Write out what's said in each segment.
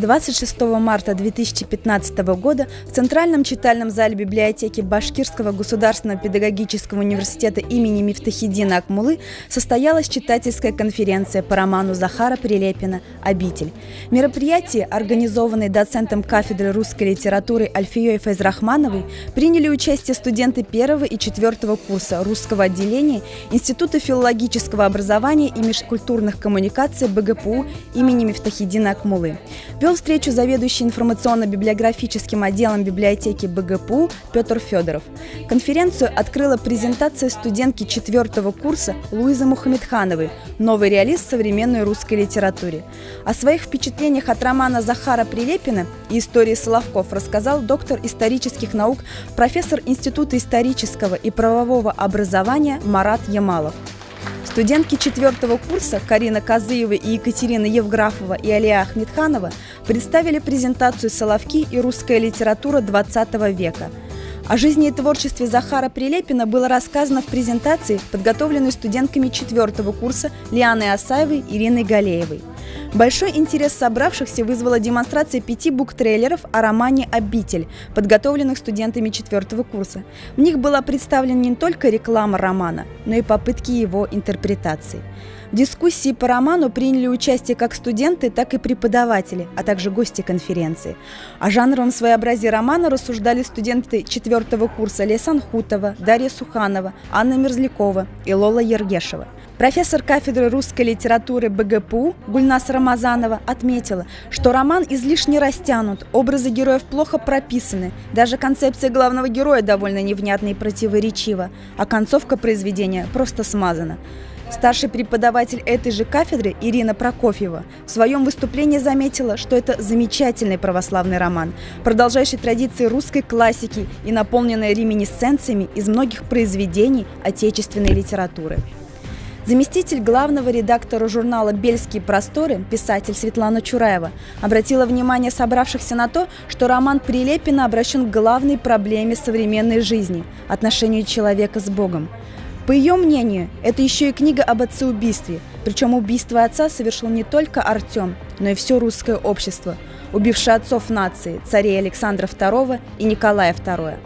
26 марта 2015 года в Центральном читальном зале библиотеки Башкирского государственного педагогического университета имени Мифтахиддина Акмуллы состоялась читательская конференция по роману Захара Прилепина «Обитель». Мероприятие, организованное доцентом кафедры русской литературы Альфией Файзрахмановой, приняли участие студенты 1 и 4 курса русского отделения Института филологического образования и межкультурных коммуникаций БГПУ имени Мифтахиддина Акмуллы. Вел встречу заведующий информационно-библиографическим отделом библиотеки БГПУ Петр Федоров. Конференцию открыла презентация студентки 4 курса Луизы Мухамедхановой «Новый реалист в современной русской литературе». О своих впечатлениях от романа Захара Прилепина и истории Соловков рассказал доктор исторических наук, профессор Института исторического и правового образования Марат Ямалов. Студентки 4 курса Карина Казыева и Екатерина Евграфова и Алия Ахмедханова представили презентацию «Соловки и русская литература XX века». О жизни и творчестве Захара Прилепина было рассказано в презентации, подготовленной студентками 4 курса Лианой Асаевой и Ириной Галеевой. Большой интерес собравшихся вызвала демонстрация 5 буктрейлеров о романе «Обитель», подготовленных студентами 4 курса. В них была представлена не только реклама романа, но и попытки его интерпретации. В дискуссии по роману приняли участие как студенты, так и преподаватели, а также гости конференции. О жанровом своеобразии романа рассуждали студенты 4 курса Лейсан Хутова, Дарья Суханова, Анна Мерзлякова и Лола Ергешева. Профессор кафедры русской литературы БГПУ Гульнас Рамазанова отметила, что роман излишне растянут, образы героев плохо прописаны, даже концепция главного героя довольно невнятна и противоречива, а концовка произведения просто смазана. Старший преподаватель этой же кафедры Ирина Прокофьева в своем выступлении заметила, что это замечательный православный роман, продолжающий традиции русской классики и наполненный реминисценциями из многих произведений отечественной литературы. Заместитель главного редактора журнала «Бельские просторы», писатель Светлана Чураева, обратила внимание собравшихся на то, что роман Прилепина обращен к главной проблеме современной жизни – отношению человека с Богом. По ее мнению, это еще и книга об отцеубийстве, причем убийство отца совершил не только Артем, но и все русское общество, убившее отцов нации, царей Александра II и Николая II.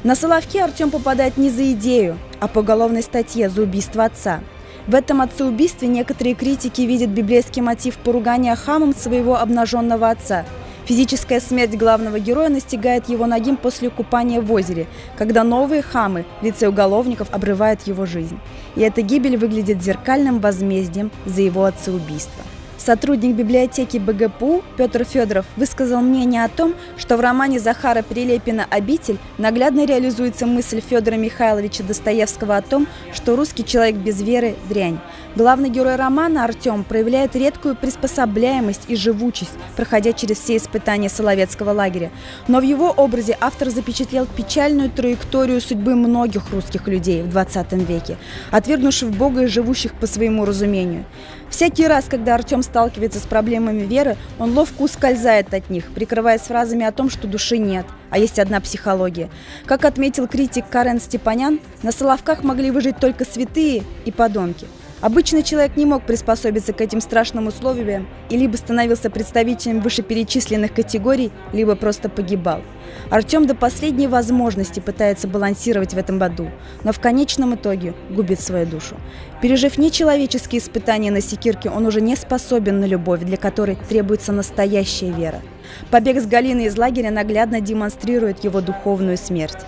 На Соловки Артем попадает не за идею, а по уголовной статье за убийство отца. В этом отцеубийстве некоторые критики видят библейский мотив поругания Хамом своего обнаженного отца. Физическая смерть главного героя настигает его нагим после купания в озере, когда новые Хамы в лице уголовников обрывают его жизнь. И эта гибель выглядит зеркальным возмездием за его отцеубийство. Сотрудник библиотеки БГПУ Петр Федоров высказал мнение о том, что в романе Захара Прилепина «Обитель» наглядно реализуется мысль Федора Михайловича Достоевского о том, что русский человек без веры – дрянь. Главный герой романа Артем проявляет редкую приспособляемость и живучесть, проходя через все испытания Соловецкого лагеря. Но в его образе автор запечатлел печальную траекторию судьбы многих русских людей в 20 веке, отвергнувших Бога и живущих по своему разумению. Всякий раз, когда Артем сталкивается с проблемами веры, он ловко ускользает от них, прикрываясь фразами о том, что души нет, а есть одна психология. Как отметил критик Карен Степанян, на Соловках могли выжить только святые и подонки. Обычный человек не мог приспособиться к этим страшным условиям и либо становился представителем вышеперечисленных категорий, либо просто погибал. Артем до последней возможности пытается балансировать в этом аду, но в конечном итоге губит свою душу. Пережив нечеловеческие испытания на секирке, он уже не способен на любовь, для которой требуется настоящая вера. Побег с Галиной из лагеря наглядно демонстрирует его духовную смерть.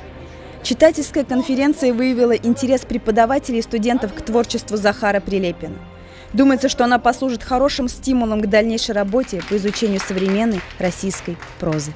Читательская конференция выявила интерес преподавателей и студентов к творчеству Захара Прилепина. Думается, что она послужит хорошим стимулом к дальнейшей работе по изучению современной российской прозы.